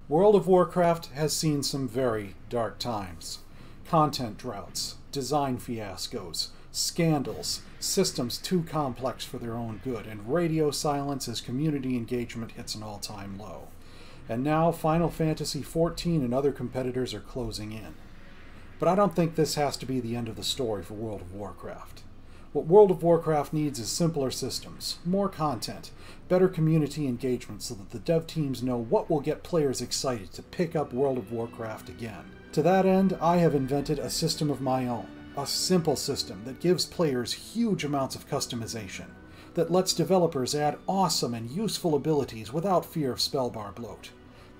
World of Warcraft has seen some very dark times. Content droughts, design fiascos, scandals, systems too complex for their own good, and radio silence as community engagement hits an all-time low. And now Final Fantasy XIV and other competitors are closing in. But I don't think this has to be the end of the story for World of Warcraft. What World of Warcraft needs is simpler systems, more content, better community engagement so that the dev teams know what will get players excited to pick up World of Warcraft again. To that end, I have invented a system of my own, a simple system that gives players huge amounts of customization, that lets developers add awesome and useful abilities without fear of spellbar bloat,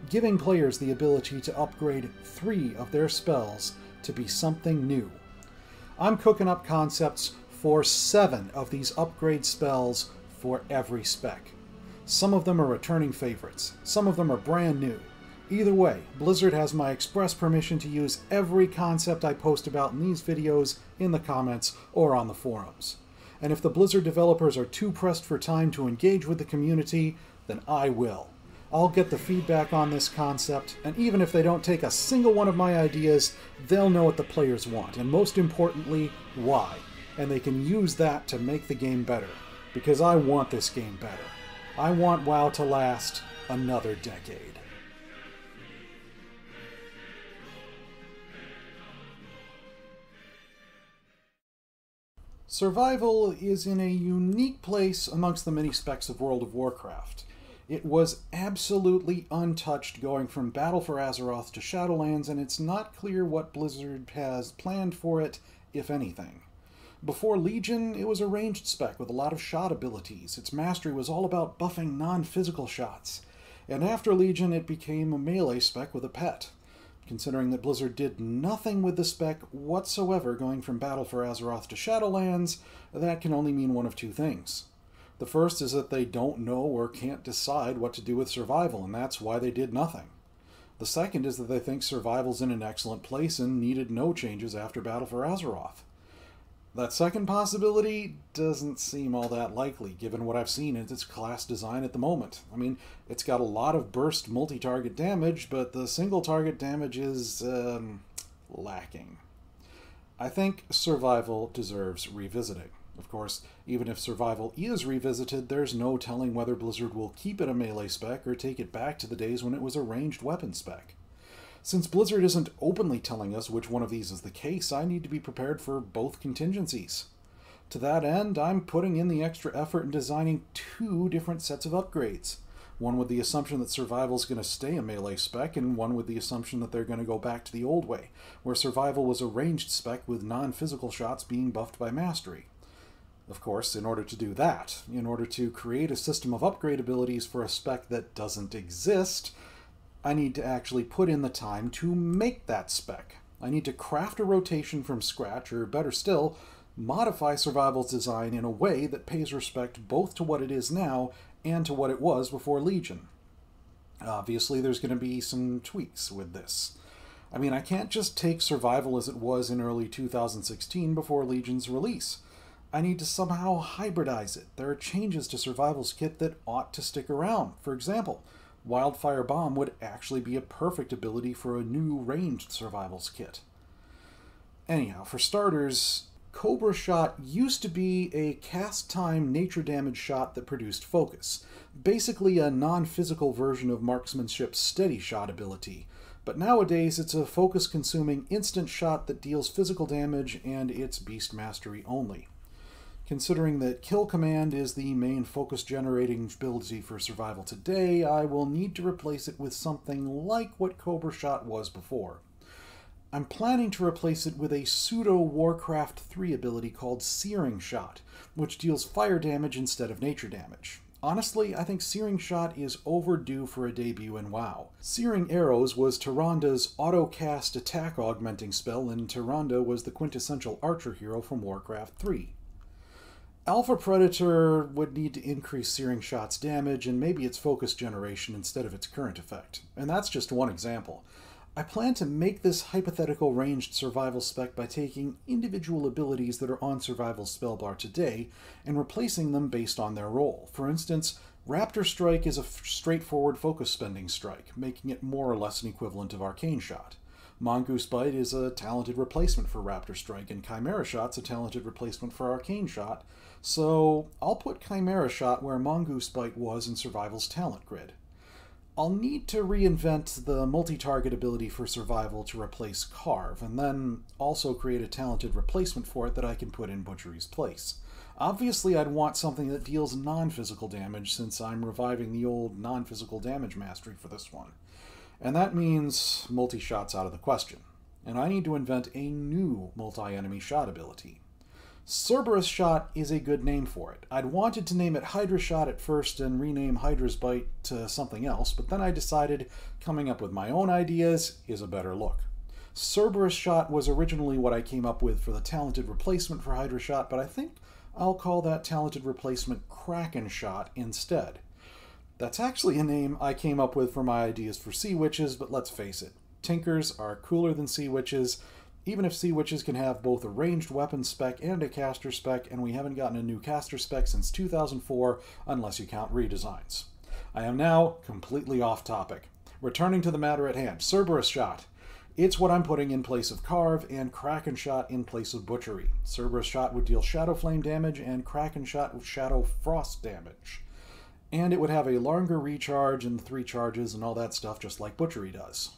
giving players the ability to upgrade 3 of their spells to be something new. I'm cooking up concepts for 7 of these upgrade spells for every spec. Some of them are returning favorites, some of them are brand new. Either way, Blizzard has my express permission to use every concept I post about in these videos in the comments or on the forums. And if the Blizzard developers are too pressed for time to engage with the community, then I will. I'll get the feedback on this concept, and even if they don't take a single one of my ideas, they'll know what the players want, and most importantly, why. And they can use that to make the game better. Because I want this game better. I want WoW to last another decade. Survival is in a unique place amongst the many specs of World of Warcraft. It was absolutely untouched going from Battle for Azeroth to Shadowlands, and it's not clear what Blizzard has planned for it, if anything. Before Legion, it was a ranged spec with a lot of shot abilities. Its mastery was all about buffing non-physical shots. And after Legion, it became a melee spec with a pet. Considering that Blizzard did nothing with the spec whatsoever going from Battle for Azeroth to Shadowlands, that can only mean one of two things. The first is that they don't know or can't decide what to do with survival, and that's why they did nothing. The second is that they think survival's in an excellent place and needed no changes after Battle for Azeroth. That second possibility doesn't seem all that likely, given what I've seen in its class design at the moment. I mean, it's got a lot of burst multi-target damage, but the single-target damage is, lacking. I think survival deserves revisiting. Of course, even if survival is revisited, there's no telling whether Blizzard will keep it a melee spec or take it back to the days when it was a ranged weapon spec. Since Blizzard isn't openly telling us which one of these is the case, I need to be prepared for both contingencies. To that end, I'm putting in the extra effort in designing 2 different sets of upgrades. One with the assumption that survival is going to stay a melee spec, and one with the assumption that they're going to go back to the old way, where survival was a ranged spec with non-physical shots being buffed by mastery. Of course, in order to do that, in order to create a system of upgrade abilities for a spec that doesn't exist, I need to actually put in the time to make that spec. I need to craft a rotation from scratch, or better still, modify Survival's design in a way that pays respect both to what it is now and to what it was before Legion. Obviously, there's going to be some tweaks with this. I mean, I can't just take Survival as it was in early 2016 before Legion's release. I need to somehow hybridize it. There are changes to Survival's kit that ought to stick around. For example, Wildfire Bomb would actually be a perfect ability for a new ranged Survival's kit. Anyhow, for starters, Cobra Shot used to be a cast time nature damage shot that produced focus, basically a non-physical version of Marksmanship's Steady Shot ability, but nowadays it's a focus-consuming instant shot that deals physical damage and it's beast mastery only. Considering that Kill Command is the main focus-generating ability for Survival today, I will need to replace it with something like what Cobra Shot was before. I'm planning to replace it with a pseudo-Warcraft 3 ability called Searing Shot, which deals fire damage instead of nature damage. Honestly, I think Searing Shot is overdue for a debut in WoW. Searing Arrows was Tyranda's auto-cast attack augmenting spell, and Tyranda was the quintessential archer hero from Warcraft 3. Alpha Predator would need to increase Searing Shot's damage and maybe its focus generation instead of its current effect. And that's just one example. I plan to make this hypothetical ranged survival spec by taking individual abilities that are on Survival's spellbar today and replacing them based on their role. For instance, Raptor Strike is a straightforward focus spending strike, making it more or less an equivalent of Arcane Shot. Mongoose Bite is a talented replacement for Raptor Strike, and Chimera Shot's a talented replacement for Arcane Shot, so I'll put Chimera Shot where Mongoose Bite was in Survival's talent grid. I'll need to reinvent the multi-target ability for Survival to replace Carve, and then also create a talented replacement for it that I can put in Butchery's place. Obviously, I'd want something that deals non-physical damage, since I'm reviving the old non-physical damage mastery for this one. And that means multi-shot's out of the question. And I need to invent a new multi-enemy shot ability. Cerberus Shot is a good name for it. I'd wanted to name it Hydra Shot at first and rename Hydra's Bite to something else, but then I decided coming up with my own ideas is a better look. Cerberus Shot was originally what I came up with for the talented replacement for Hydra Shot, but I think I'll call that talented replacement Kraken Shot instead. That's actually a name I came up with for my ideas for Sea Witches, but let's face it, Tinkers are cooler than Sea Witches, even if Sea Witches can have both a ranged weapon spec and a caster spec, and we haven't gotten a new caster spec since 2004, unless you count redesigns. I am now completely off topic. Returning to the matter at hand, Cerberus Shot. It's what I'm putting in place of Carve, and Kraken Shot in place of Butchery. Cerberus Shot would deal Shadow Flame damage, and Kraken Shot with Shadow Frost damage. And it would have a longer recharge and 3 charges and all that stuff, just like Butchery does.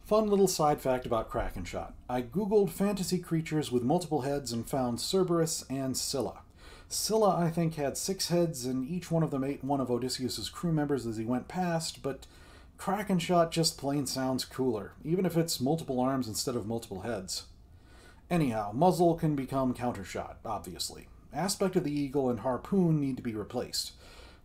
Fun little side fact about Kraken Shot. I googled fantasy creatures with multiple heads and found Cerberus and Scylla. Scylla, I think, had 6 heads, and each one of them ate one of Odysseus' crew members as he went past, but Kraken Shot just plain sounds cooler, even if it's multiple arms instead of multiple heads. Anyhow, Muzzle can become Countershot, obviously. Aspect of the Eagle and Harpoon need to be replaced.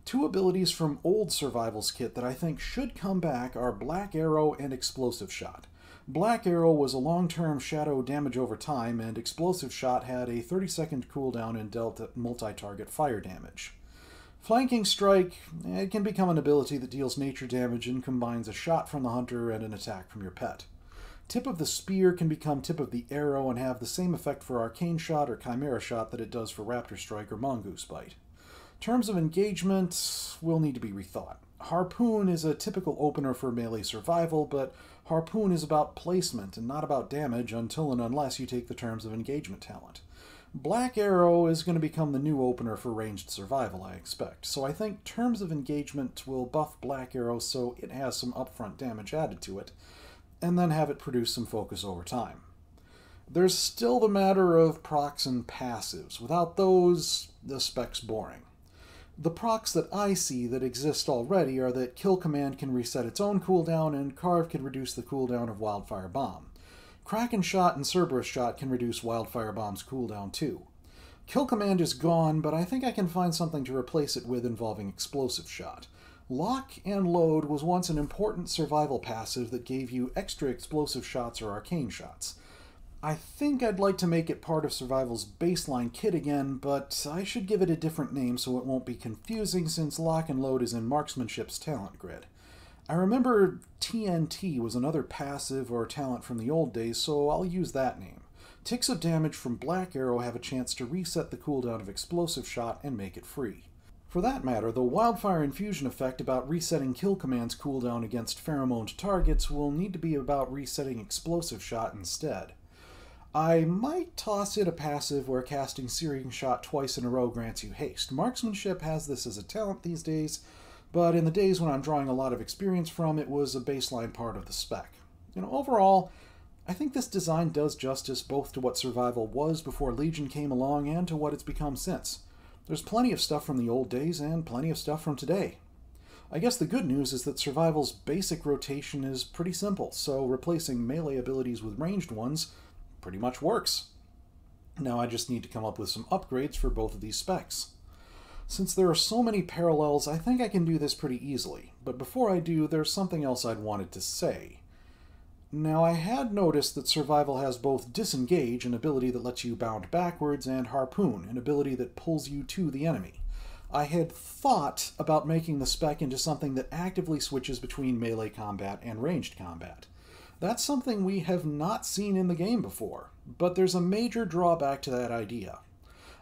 2 abilities from old Survival's kit that I think should come back are Black Arrow and Explosive Shot. Black Arrow was a long-term shadow damage over time, and Explosive Shot had a 30-second cooldown and dealt multi-target fire damage. Flanking Strike, it can become an ability that deals nature damage and combines a shot from the hunter and an attack from your pet. Tip of the Spear can become Tip of the Arrow and have the same effect for Arcane Shot or Chimera Shot that it does for Raptor Strike or Mongoose Bite. Terms of engagement will need to be rethought. Harpoon is a typical opener for melee survival, but Harpoon is about placement and not about damage until and unless you take the Terms of Engagement talent. Black Arrow is going to become the new opener for ranged survival, I expect, so I think Terms of Engagement will buff Black Arrow so it has some upfront damage added to it, and then have it produce some focus over time. There's still the matter of procs and passives. Without those, the spec's boring. The procs that I see that exist already are that Kill Command can reset its own cooldown, and Carve can reduce the cooldown of Wildfire Bomb. Kraken Shot and Cerberus Shot can reduce Wildfire Bomb's cooldown too. Kill Command is gone, but I think I can find something to replace it with involving Explosive Shot. Lock and Load was once an important survival passive that gave you extra explosive shots or arcane shots. I think I'd like to make it part of Survival's baseline kit again, but I should give it a different name so it won't be confusing since Lock and Load is in Marksmanship's talent grid. I remember TNT was another passive or talent from the old days, so I'll use that name. Ticks of damage from Black Arrow have a chance to reset the cooldown of Explosive Shot and make it free. For that matter, the Wildfire Infusion effect about resetting Kill Command's cooldown against pheromoned targets will need to be about resetting Explosive Shot instead. I might toss it a passive where casting Searing Shot twice in a row grants you haste. Marksmanship has this as a talent these days, but in the days when I'm drawing a lot of experience from, it was a baseline part of the spec. Overall, I think this design does justice both to what Survival was before Legion came along and to what it's become since. There's plenty of stuff from the old days and plenty of stuff from today. I guess the good news is that Survival's basic rotation is pretty simple, so replacing melee abilities with ranged ones pretty much works. Now I just need to come up with some upgrades for both of these specs. Since there are so many parallels, I think I can do this pretty easily, but before I do, there's something else I'd wanted to say. Now, I had noticed that Survival has both Disengage, an ability that lets you bound backwards, and Harpoon, an ability that pulls you to the enemy. I had thought about making the spec into something that actively switches between melee combat and ranged combat. That's something we have not seen in the game before, but there's a major drawback to that idea.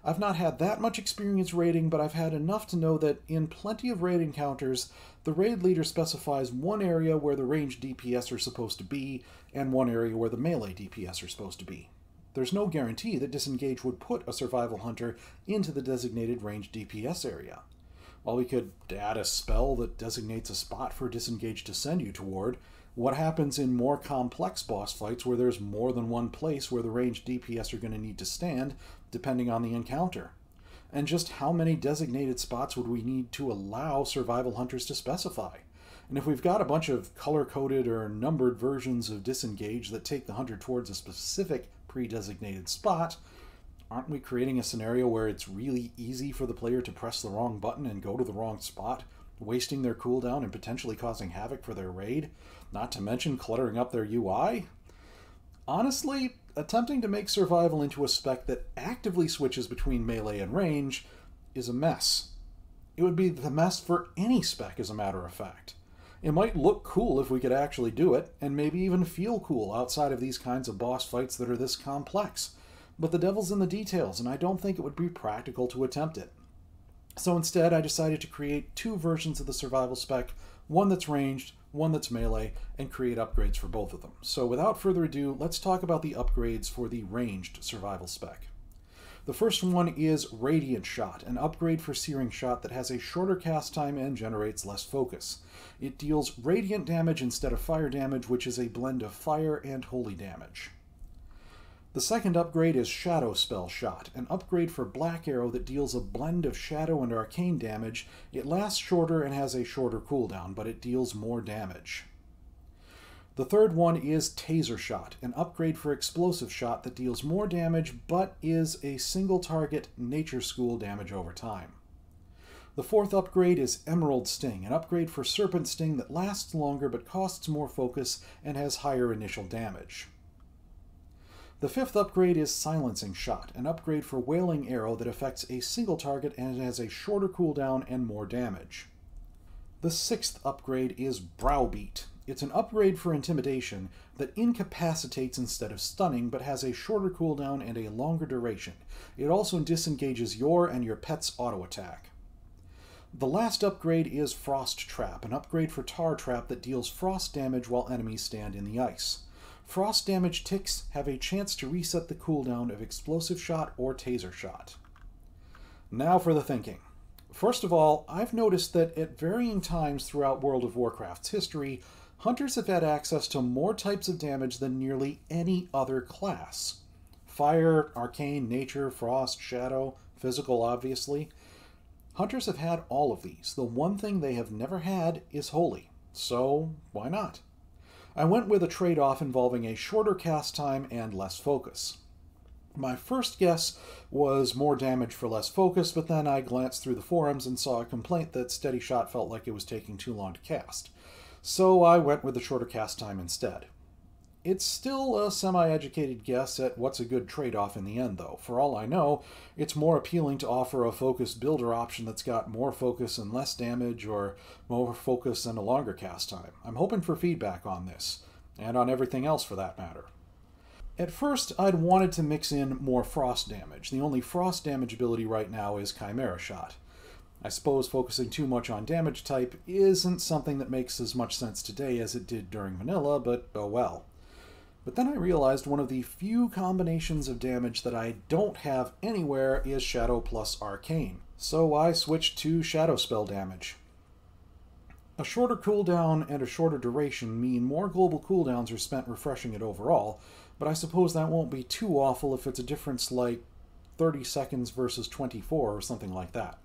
I've not had that much experience raiding, but I've had enough to know that in plenty of raid encounters, the raid leader specifies one area where the ranged DPS are supposed to be, and one area where the melee DPS are supposed to be. There's no guarantee that disengage would put a survival hunter into the designated ranged DPS area. While we could add a spell that designates a spot for disengage to send you toward, what happens in more complex boss fights where there's more than one place where the ranged DPS are going to need to stand, depending on the encounter? And just how many designated spots would we need to allow survival hunters to specify? And if we've got a bunch of color-coded or numbered versions of disengage that take the hunter towards a specific pre-designated spot, aren't we creating a scenario where it's really easy for the player to press the wrong button and go to the wrong spot, wasting their cooldown and potentially causing havoc for their raid, not to mention cluttering up their UI? Honestly, attempting to make survival into a spec that actively switches between melee and range is a mess. It would be the mess for any spec, as a matter of fact. It might look cool if we could actually do it, and maybe even feel cool outside of these kinds of boss fights that are this complex. But the devil's in the details, and I don't think it would be practical to attempt it. So instead, I decided to create two versions of the survival spec, one that's ranged, one that's melee, and create upgrades for both of them. So without further ado, let's talk about the upgrades for the ranged survival spec. The first one is Radiant Shot, an upgrade for Searing Shot that has a shorter cast time and generates less focus. It deals radiant damage instead of fire damage, which is a blend of fire and holy damage. The second upgrade is Shadow Spell Shot, an upgrade for Black Arrow that deals a blend of shadow and arcane damage. It lasts shorter and has a shorter cooldown, but it deals more damage. The third one is Taser Shot, an upgrade for Explosive Shot that deals more damage, but is a single target Nature School damage over time. The fourth upgrade is Emerald Sting, an upgrade for Serpent Sting that lasts longer but costs more focus and has higher initial damage. The fifth upgrade is Silencing Shot, an upgrade for Wailing Arrow that affects a single target and has a shorter cooldown and more damage. The sixth upgrade is Browbeat. It's an upgrade for Intimidation that incapacitates instead of stunning, but has a shorter cooldown and a longer duration. It also disengages your and your pet's auto attack. The last upgrade is Frost Trap, an upgrade for Tar Trap that deals frost damage while enemies stand in the ice. Frost damage ticks have a chance to reset the cooldown of Explosive Shot or Taser Shot. Now for the thinking. First of all, I've noticed that at varying times throughout World of Warcraft's history, hunters have had access to more types of damage than nearly any other class. Fire, arcane, nature, frost, shadow, physical, obviously. Hunters have had all of these. The one thing they have never had is holy. So, why not? I went with a trade-off involving a shorter cast time and less focus. My first guess was more damage for less focus, but then I glanced through the forums and saw a complaint that Steady Shot felt like it was taking too long to cast. So I went with the shorter cast time instead. It's still a semi-educated guess at what's a good trade-off in the end, though. For all I know, it's more appealing to offer a focused builder option that's got more focus and less damage, or more focus and a longer cast time. I'm hoping for feedback on this, and on everything else for that matter. At first, I'd wanted to mix in more frost damage. The only frost damage ability right now is Chimera Shot. I suppose focusing too much on damage type isn't something that makes as much sense today as it did during vanilla, but oh well. But then I realized one of the few combinations of damage that I don't have anywhere is Shadow plus Arcane, so I switched to Shadow Spell damage. A shorter cooldown and a shorter duration mean more global cooldowns are spent refreshing it overall, but I suppose that won't be too awful if it's a difference like 30 seconds versus 24 or something like that.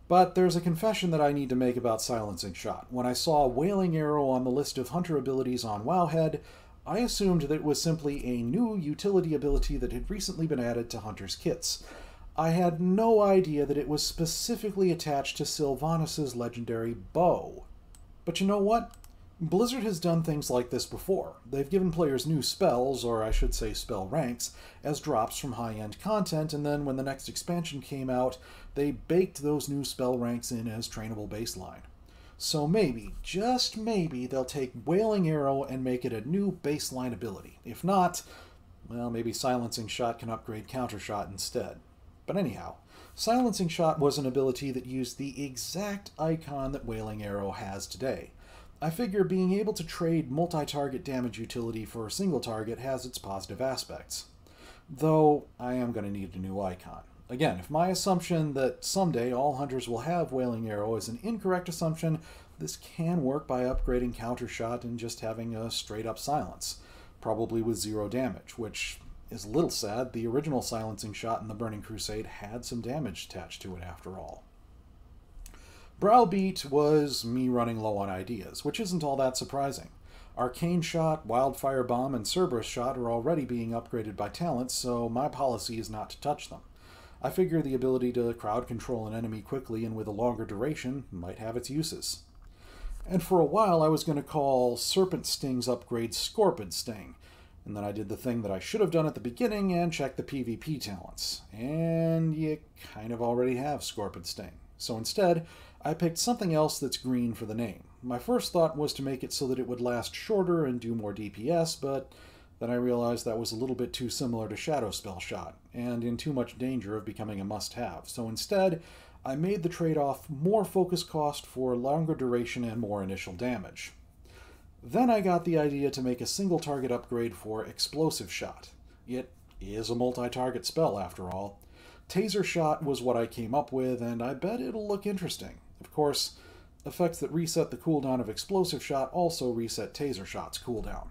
But there's a confession that I need to make about Silencing Shot. When I saw Wailing Arrow on the list of hunter abilities on Wowhead, I assumed that it was simply a new utility ability that had recently been added to hunters' kits. I had no idea that it was specifically attached to Sylvanas' legendary bow. But you know what? Blizzard has done things like this before. They've given players new spells, or I should say spell ranks, as drops from high-end content, and then when the next expansion came out, they baked those new spell ranks in as trainable baseline. So maybe, just maybe, they'll take Wailing Arrow and make it a new baseline ability. If not, well, maybe Silencing Shot can upgrade Counter Shot instead. But anyhow, Silencing Shot was an ability that used the exact icon that Wailing Arrow has today. I figure being able to trade multi-target damage utility for a single target has its positive aspects. Though, I am going to need a new icon. Again, if my assumption that someday all hunters will have Wailing Arrow is an incorrect assumption, this can work by upgrading Counter Shot and just having a straight-up silence, probably with 0 damage, which is a little sad. The original Silencing Shot in the Burning Crusade had some damage attached to it after all. Browbeat was me running low on ideas, which isn't all that surprising. Arcane Shot, Wildfire Bomb, and Cerberus Shot are already being upgraded by talents, so my policy is not to touch them. I figure the ability to crowd control an enemy quickly and with a longer duration might have its uses. And for a while I was going to call Serpent Sting's upgrade Scorpid Sting, and then I did the thing that I should have done at the beginning and checked the PvP talents. And you kind of already have Scorpid Sting. So instead, I picked something else that's green for the name. My first thought was to make it so that it would last shorter and do more DPS, but then I realized that was a little bit too similar to Shadow Spell Shot, and in too much danger of becoming a must-have. So instead, I made the trade-off more focus cost for longer duration and more initial damage. Then I got the idea to make a single target upgrade for Explosive Shot. It is a multi-target spell, after all. Taser Shot was what I came up with, and I bet it'll look interesting. Of course, effects that reset the cooldown of Explosive Shot also reset Taser Shot's cooldown.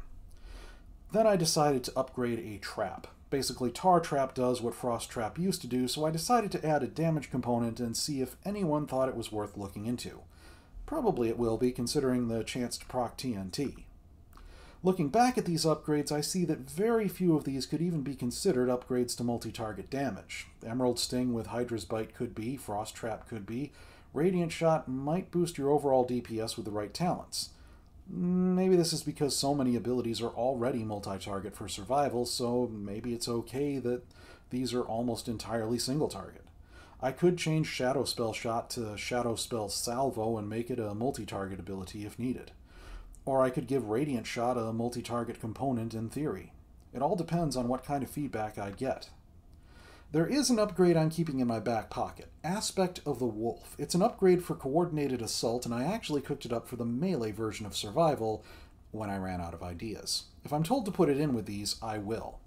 Then I decided to upgrade a trap. Basically, Tar Trap does what Frost Trap used to do, so I decided to add a damage component and see if anyone thought it was worth looking into. Probably it will be, considering the chance to proc TNT. Looking back at these upgrades, I see that very few of these could even be considered upgrades to multi-target damage. Emerald Sting with Hydra's Bite could be, Frost Trap could be, Radiant Shot might boost your overall DPS with the right talents. Maybe this is because so many abilities are already multi-target for survival, so maybe it's okay that these are almost entirely single-target. I could change Shadow Spell Shot to Shadow Spell Salvo and make it a multi-target ability if needed. Or I could give Radiant Shot a multi-target component in theory. It all depends on what kind of feedback I get. There is an upgrade I'm keeping in my back pocket, Aspect of the Wolf. It's an upgrade for coordinated assault, and I actually cooked it up for the melee version of survival when I ran out of ideas. If I'm told to put it in with these, I will.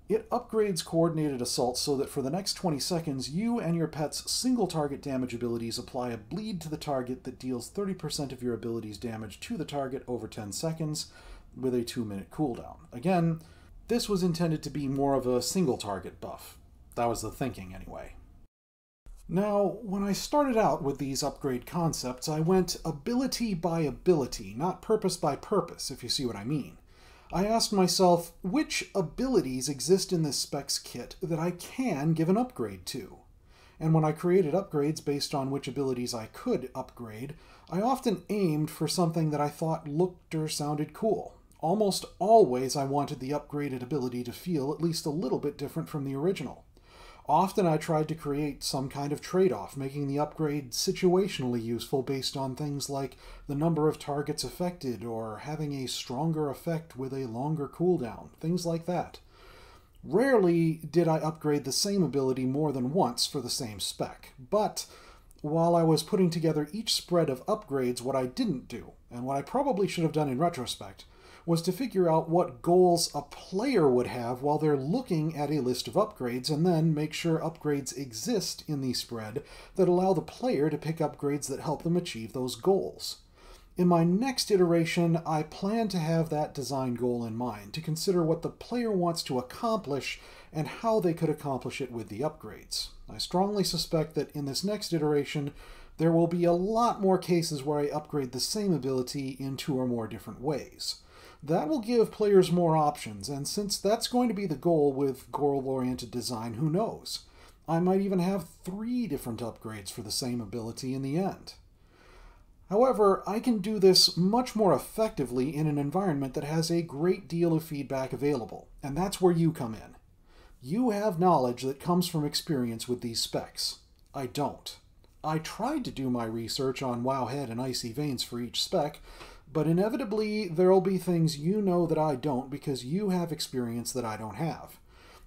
It upgrades coordinated assault so that for the next 20 seconds, you and your pet's single target damage abilities apply a bleed to the target that deals 30% of your ability's damage to the target over 10 seconds with a 2-minute cooldown. Again, this was intended to be more of a single target buff. That was the thinking anyway. Now, when I started out with these upgrade concepts, I went ability by ability, not purpose by purpose, if you see what I mean. I asked myself, which abilities exist in this specs kit that I can give an upgrade to? And when I created upgrades based on which abilities I could upgrade, I often aimed for something that I thought looked or sounded cool. Almost always I wanted the upgraded ability to feel at least a little bit different from the original. Often I tried to create some kind of trade-off, making the upgrade situationally useful based on things like the number of targets affected or having a stronger effect with a longer cooldown, things like that. Rarely did I upgrade the same ability more than once for the same spec, but while I was putting together each spread of upgrades, what I didn't do, and what I probably should have done in retrospect, was to figure out what goals a player would have while they're looking at a list of upgrades, and then make sure upgrades exist in the spread that allow the player to pick upgrades that help them achieve those goals. In my next iteration, I plan to have that design goal in mind, to consider what the player wants to accomplish and how they could accomplish it with the upgrades. I strongly suspect that in this next iteration, there will be a lot more cases where I upgrade the same ability in 2 or more different ways. That will give players more options, and since that's going to be the goal with goal-oriented design, who knows? I might even have 3 different upgrades for the same ability in the end. However, I can do this much more effectively in an environment that has a great deal of feedback available, and that's where you come in. You have knowledge that comes from experience with these specs. I don't. I tried to do my research on Wowhead and Icy Veins for each spec, but inevitably there'll be things you know that I don't because you have experience that I don't have.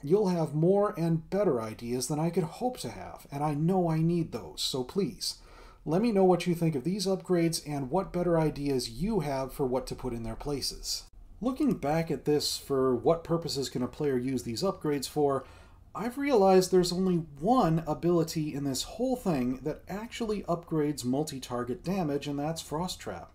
You'll have more and better ideas than I could hope to have, and I know I need those, so please, let me know what you think of these upgrades and what better ideas you have for what to put in their places. Looking back at this for what purposes can a player use these upgrades for, I've realized there's only one ability in this whole thing that actually upgrades multi-target damage, and that's Frost Trap.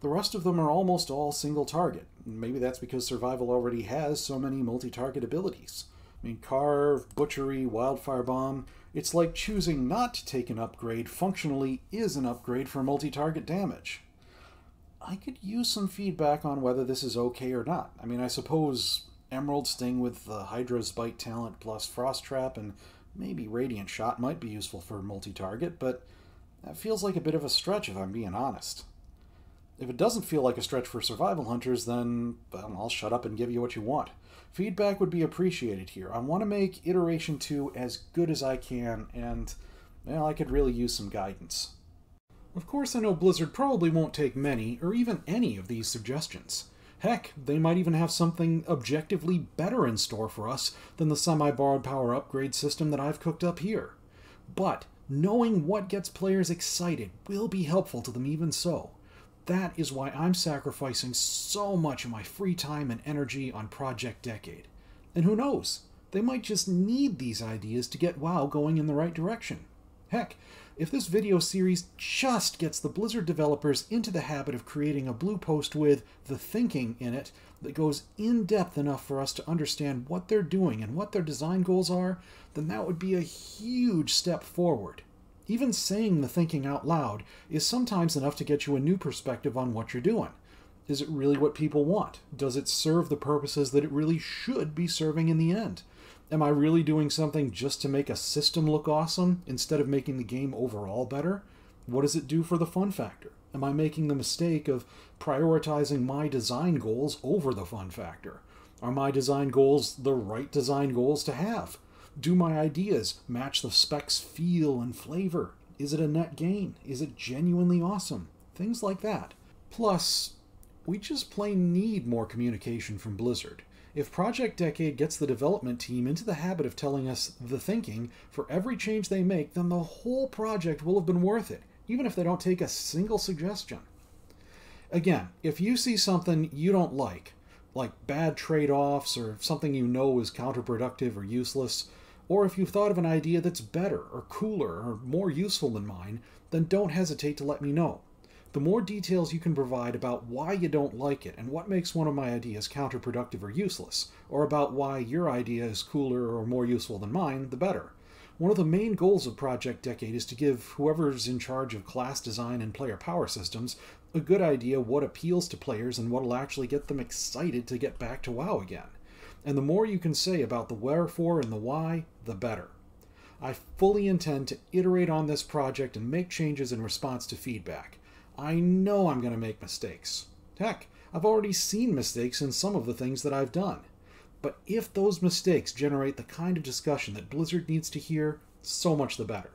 The rest of them are almost all single target. Maybe that's because Survival already has so many multi-target abilities. I mean, Carve, Butchery, Wildfire Bomb, it's like choosing not to take an upgrade functionally is an upgrade for multi-target damage. I could use some feedback on whether this is okay or not. I mean, I suppose Emerald Sting with the Hydra's Bite talent plus Frost Trap and maybe Radiant Shot might be useful for multi-target, but that feels like a bit of a stretch if I'm being honest. If it doesn't feel like a stretch for survival hunters, then well, I'll shut up and give you what you want. Feedback would be appreciated here. I want to make Iteration 2 as good as I can, and well, I could really use some guidance. Of course, I know Blizzard probably won't take many, or even any of these suggestions. Heck, they might even have something objectively better in store for us than the semi-borrowed power upgrade system that I've cooked up here. But knowing what gets players excited will be helpful to them even so. That is why I'm sacrificing so much of my free time and energy on Project Decade. And who knows, they might just need these ideas to get WoW going in the right direction. Heck, if this video series just gets the Blizzard developers into the habit of creating a blue post with the thinking in it that goes in depth enough for us to understand what they're doing and what their design goals are, then that would be a huge step forward. Even saying the thinking out loud is sometimes enough to get you a new perspective on what you're doing. Is it really what people want? Does it serve the purposes that it really should be serving in the end? Am I really doing something just to make a system look awesome instead of making the game overall better? What does it do for the fun factor? Am I making the mistake of prioritizing my design goals over the fun factor? Are my design goals the right design goals to have? Do my ideas match the spec's feel and flavor? Is it a net gain? Is it genuinely awesome? Things like that. Plus, we just plain need more communication from Blizzard. If Project Decade gets the development team into the habit of telling us the thinking for every change they make, then the whole project will have been worth it, even if they don't take a single suggestion. Again, if you see something you don't like bad trade-offs or something you know is counterproductive or useless, or if you've thought of an idea that's better or cooler or more useful than mine, then don't hesitate to let me know. The more details you can provide about why you don't like it and what makes one of my ideas counterproductive or useless, or about why your idea is cooler or more useful than mine, the better. One of the main goals of Project Decade is to give whoever's in charge of class design and player power systems a good idea what appeals to players and what will actually get them excited to get back to WoW again. And the more you can say about the wherefore and the why, the better. I fully intend to iterate on this project and make changes in response to feedback. I know I'm going to make mistakes. Heck, I've already seen mistakes in some of the things that I've done. But if those mistakes generate the kind of discussion that Blizzard needs to hear, so much the better.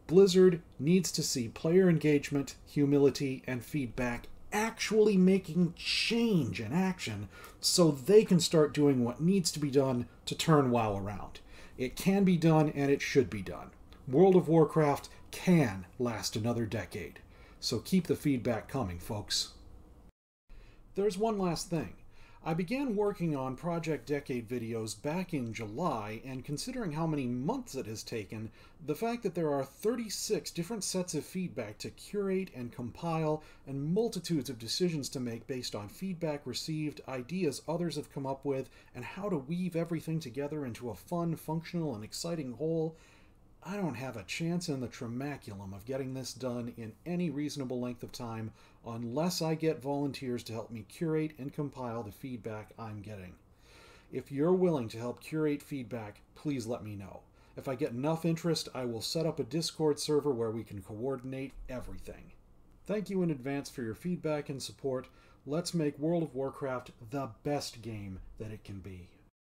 Blizzard needs to see player engagement, humility, and feedback actually making change in action so they can start doing what needs to be done to turn WoW around. It can be done and it should be done. World of Warcraft can last another decade. So keep the feedback coming, folks. There's one last thing. I began working on Project Decade videos back in July, and considering how many months it has taken, the fact that there are 36 different sets of feedback to curate and compile, and multitudes of decisions to make based on feedback received, ideas others have come up with, and how to weave everything together into a fun, functional, and exciting whole, I don't have a chance in the tramaculum of getting this done in any reasonable length of time unless I get volunteers to help me curate and compile the feedback I'm getting. If you're willing to help curate feedback, please let me know. If I get enough interest, I will set up a Discord server where we can coordinate everything. Thank you in advance for your feedback and support. Let's make World of Warcraft the best game that it can be.